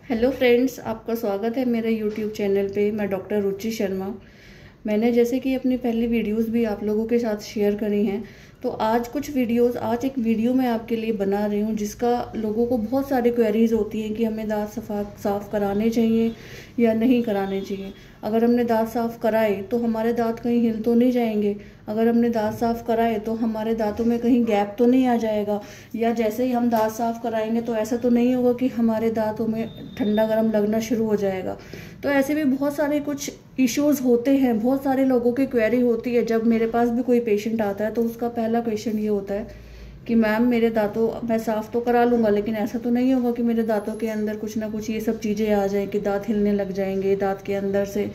Hello friends, आपका स्वागत है मेरे यूट्यूब चैनल पे। मैं डॉक्टर रुचि शर्मा। मैंने जैसे कि अपनी पहली वीडियोस भी आप लोगों के साथ शेयर करी हैं, तो आज एक वीडियो मैं आपके लिए बना रही हूँ जिसका लोगों को बहुत सारी क्वेरीज होती हैं कि हमें दांत साफ़ कराने चाहिए या नहीं कराने चाहिए। अगर हमने दांत साफ़ कराए तो हमारे दांत कहीं हिल तो नहीं जाएंगे, अगर हमने दांत साफ़ कराए तो हमारे दांतों में कहीं गैप तो नहीं आ जाएगा, या जैसे ही हम दांत साफ़ कराएंगे तो ऐसा तो नहीं होगा कि हमारे दांतों में ठंडा गर्म लगना शुरू हो जाएगा। तो ऐसे भी बहुत सारे कुछ इश्यूज होते हैं, बहुत सारे लोगों की क्वेरी होती है। जब मेरे पास भी कोई पेशेंट आता है तो उसका पहला क्वेश्चन ये होता है कि मैम मेरे दांतों मैं साफ़ तो करा लूँगा, लेकिन ऐसा तो नहीं होगा कि मेरे दांतों के अंदर कुछ ना कुछ ये सब चीज़ें आ जाएं कि दांत हिलने लग जाएंगे, दांत के अंदर से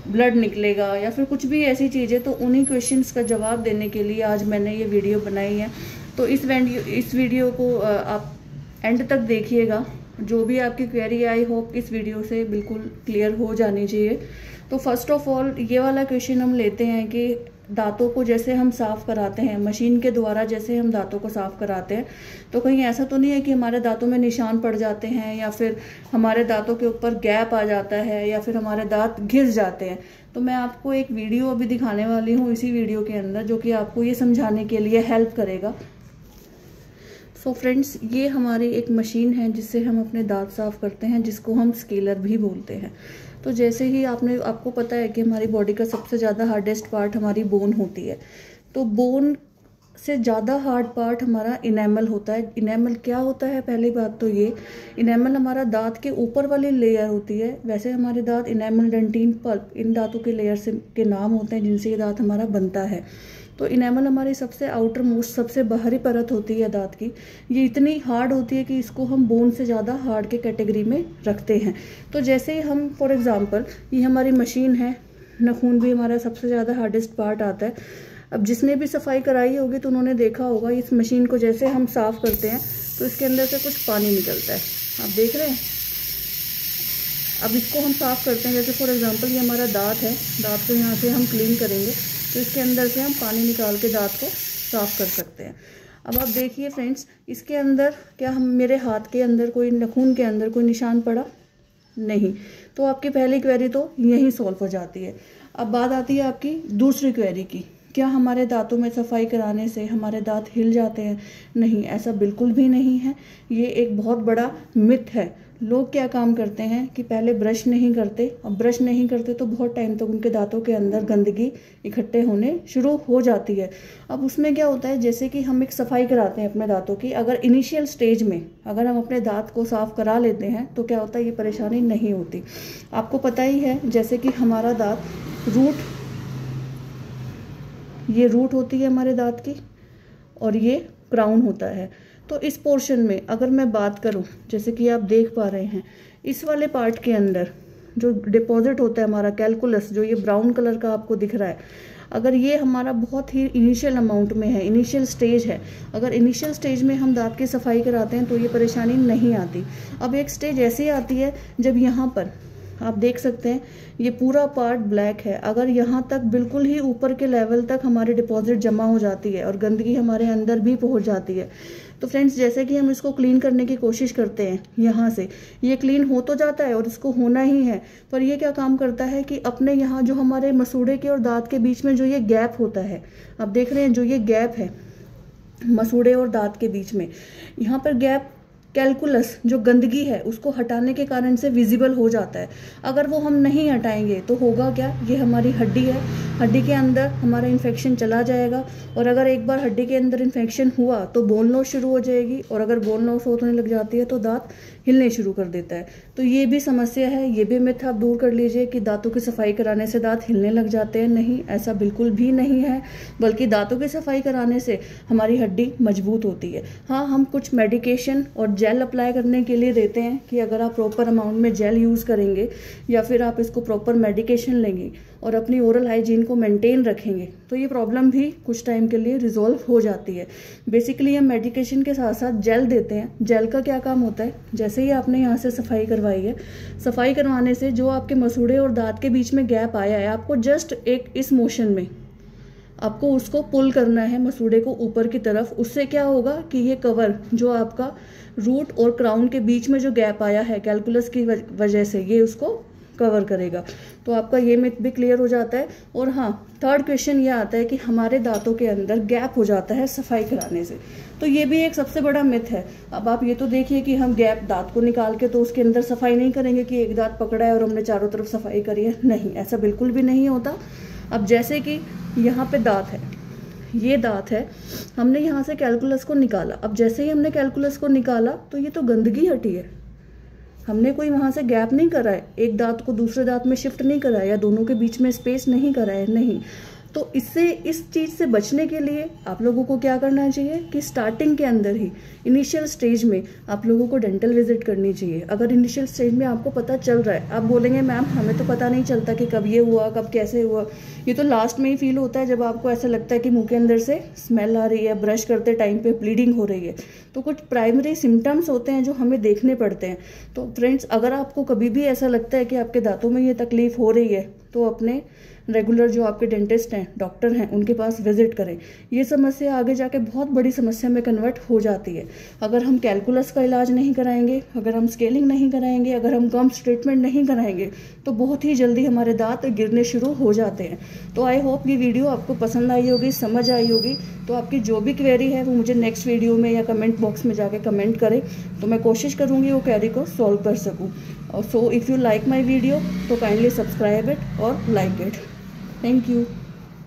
ब्लड निकलेगा या फिर कुछ भी ऐसी चीज़ें। तो उन्हीं क्वेश्चंस का जवाब देने के लिए आज मैंने ये वीडियो बनाई है। तो इस वीडियो को आप एंड तक देखिएगा। जो भी आपकी क्वेरी आई होप इस वीडियो से बिल्कुल क्लियर हो जानी चाहिए। तो फर्स्ट ऑफ ऑल ये वाला क्वेश्चन हम लेते हैं कि दांतों को जैसे हम साफ़ कराते हैं मशीन के द्वारा, जैसे हम दांतों को साफ़ कराते हैं, तो कहीं ऐसा तो नहीं है कि हमारे दांतों में निशान पड़ जाते हैं या फिर हमारे दांतों के ऊपर गैप आ जाता है या फिर हमारे दांत घिस जाते हैं। तो मैं आपको एक वीडियो अभी दिखाने वाली हूँ इसी वीडियो के अंदर, जो कि आपको ये समझाने के लिए हेल्प करेगा। सो फ्रेंड्स, ये हमारी एक मशीन है जिससे हम अपने दांत साफ़ करते हैं, जिसको हम स्केलर भी बोलते हैं। तो जैसे ही आपको पता है कि हमारी बॉडी का सबसे ज़्यादा हार्डेस्ट पार्ट हमारी बोन होती है। तो बोन से ज़्यादा हार्ड पार्ट हमारा इनेमल होता है। इनेमल क्या होता है? पहली बात तो ये, इनेमल हमारा दांत के ऊपर वाली लेयर होती है। वैसे हमारे दांत इनेमल, डेंटिन, पल्प, इन दांतों के लेयर से के नाम होते हैं जिनसे ये दांत हमारा बनता है। तो इनेमल हमारी सबसे आउटर मोस्ट, सबसे बाहरी परत होती है दांत की। ये इतनी हार्ड होती है कि इसको हम बोन से ज़्यादा हार्ड के कैटेगरी में रखते हैं। तो जैसे ही हम फॉर एग्जांपल, ये हमारी मशीन है, नाखून भी हमारा सबसे ज़्यादा हार्डेस्ट पार्ट आता है। अब जिसने भी सफाई कराई होगी तो उन्होंने देखा होगा इस मशीन को जैसे हम साफ़ करते हैं तो इसके अंदर से कुछ पानी निकलता है, आप देख रहे हैं। अब इसको हम साफ़ करते हैं, जैसे फॉर एग्जांपल ये हमारा दांत है, दांत को यहाँ से हम क्लीन करेंगे तो इसके अंदर से हम पानी निकाल के दांत को साफ़ कर सकते हैं। अब आप देखिए फ्रेंड्स, इसके अंदर क्या मेरे हाथ के अंदर कोई, नाखून के अंदर कोई निशान पड़ा? नहीं। तो आपकी पहली क्वेरी तो यहीं सॉल्व हो जाती है। अब बात आती है आपकी दूसरी क्वेरी की, क्या हमारे दांतों में सफाई कराने से हमारे दांत हिल जाते हैं? नहीं, ऐसा बिल्कुल भी नहीं है। ये एक बहुत बड़ा मिथ है। लोग क्या काम करते हैं कि पहले ब्रश नहीं करते, और ब्रश नहीं करते तो बहुत टाइम तक उनके दांतों के अंदर गंदगी इकट्ठे होने शुरू हो जाती है। अब उसमें क्या होता है, जैसे कि हम एक सफाई कराते हैं अपने दांतों की, अगर इनिशियल स्टेज में अगर हम अपने दांत को साफ करा लेते हैं तो क्या होता है, ये परेशानी नहीं होती। आपको पता ही है जैसे कि हमारा दांत ये रूट होती है हमारे दांत की, और ये क्राउन होता है। तो इस पोर्शन में अगर मैं बात करूं, जैसे कि आप देख पा रहे हैं, इस वाले पार्ट के अंदर जो डिपॉजिट होता है हमारा कैलकुलस, जो ये ब्राउन कलर का आपको दिख रहा है, अगर ये हमारा बहुत ही इनिशियल अमाउंट में है, इनिशियल स्टेज है, अगर इनिशियल स्टेज में हम दांत की सफाई कराते हैं तो ये परेशानी नहीं आती। अब एक स्टेज ऐसी आती है जब यहाँ पर आप देख सकते हैं ये पूरा पार्ट ब्लैक है, अगर यहाँ तक बिल्कुल ही ऊपर के लेवल तक हमारी डिपॉजिट जमा हो जाती है और गंदगी हमारे अंदर भी पहुँच जाती है, तो फ्रेंड्स जैसे कि हम इसको क्लीन करने की कोशिश करते हैं, यहाँ से ये क्लीन हो तो जाता है और इसको होना ही है, पर ये क्या काम करता है कि अपने यहाँ जो हमारे मसूड़े के और दांत के बीच में जो ये गैप होता है, आप देख रहे हैं जो ये गैप है मसूड़े और दांत के बीच में, यहाँ पर गैप कैलकुलस जो गंदगी है उसको हटाने के कारण से विजिबल हो जाता है। अगर वो हम नहीं हटाएंगे तो होगा क्या, ये हमारी हड्डी है, हड्डी के अंदर हमारा इन्फेक्शन चला जाएगा, और अगर एक बार हड्डी के अंदर इन्फेक्शन हुआ तो बोन लॉस शुरू हो जाएगी, और अगर बोन लॉस होने लग जाती है तो दांत हिलने शुरू कर देता है। तो ये भी समस्या है, ये भी मिथ आप दूर कर लीजिए कि दांतों की सफाई कराने से दांत हिलने लग जाते हैं। नहीं, ऐसा बिल्कुल भी नहीं है, बल्कि दांतों की सफाई कराने से हमारी हड्डी मजबूत होती है। हाँ, हम कुछ मेडिकेशन और जेल अप्लाई करने के लिए देते हैं कि अगर आप प्रॉपर अमाउंट में जेल यूज़ करेंगे या फिर आप इसको प्रॉपर मेडिकेशन लेंगे और अपनी ओरल हाइजीन को मेंटेन रखेंगे तो ये प्रॉब्लम भी कुछ टाइम के लिए रिजॉल्व हो जाती है। बेसिकली हम मेडिकेशन के साथ साथ जेल देते हैं। जेल का क्या काम होता है, जैसे ही आपने यहाँ से सफाई करवाई है, सफाई करवाने से जो आपके मसूड़े और दांत के बीच में गैप आया है, आपको जस्ट एक इस मोशन में आपको उसको पुल करना है मसूड़े को ऊपर की तरफ। उससे क्या होगा कि ये कवर जो आपका रूट और क्राउन के बीच में जो गैप आया है कैलकुलस की वजह से, ये उसको कवर करेगा। तो आपका ये मिथ भी क्लियर हो जाता है। और हाँ, थर्ड क्वेश्चन ये आता है कि हमारे दांतों के अंदर गैप हो जाता है सफाई कराने से। तो ये भी एक सबसे बड़ा मिथ है। अब आप ये तो देखिए कि हम गैप दांत को निकाल के तो उसके अंदर सफाई नहीं करेंगे कि एक दांत पकड़ा है और हमने चारों तरफ सफाई करी है, नहीं, ऐसा बिल्कुल भी नहीं होता। अब जैसे कि यहाँ पे दांत है, ये दांत है, हमने यहाँ से कैलकुलस को निकाला। अब जैसे ही हमने कैलकुलस को निकाला तो ये तो गंदगी हटी है, हमने कोई वहाँ से गैप नहीं करा है, एक दांत को दूसरे दांत में शिफ्ट नहीं करा है या दोनों के बीच में स्पेस नहीं करा है, नहीं। तो इससे, इस चीज़ से बचने के लिए आप लोगों को क्या करना चाहिए कि स्टार्टिंग के अंदर ही, इनिशियल स्टेज में आप लोगों को डेंटल विजिट करनी चाहिए। अगर इनिशियल स्टेज में आपको पता चल रहा है, आप बोलेंगे मैम हमें तो पता नहीं चलता कि कब ये हुआ, कब कैसे हुआ, ये तो लास्ट में ही फील होता है जब आपको ऐसा लगता है कि मुंह के अंदर से स्मेल आ रही है, ब्रश करते टाइम पे ब्लीडिंग हो रही है। तो कुछ प्राइमरी सिम्टम्स होते हैं जो हमें देखने पड़ते हैं। तो फ्रेंड्स, अगर आपको कभी भी ऐसा लगता है कि आपके दांतों में ये तकलीफ हो रही है तो अपने रेगुलर जो आपके डेंटिस्ट हैं, डॉक्टर हैं, उनके पास विजिट करें। ये समस्या आगे जाके बहुत बड़ी समस्या में कन्वर्ट हो जाती है। अगर हम कैलकुलस का इलाज नहीं कराएंगे, अगर हम स्केलिंग नहीं कराएंगे, अगर हम गम्स ट्रीटमेंट नहीं कराएंगे तो बहुत ही जल्दी हमारे दांत गिरने शुरू हो जाते हैं। तो आई होप ये वीडियो आपको पसंद आई होगी, समझ आई होगी। तो आपकी जो भी क्वेरी है वो मुझे नेक्स्ट वीडियो में या कमेंट बॉक्स में जाके कमेंट करें, तो मैं कोशिश करूँगी वो क्वेरी को सॉल्व कर सकूँ। और so if you like my video तो काइंडली सब्सक्राइब इट और लाइक इट। Thank you.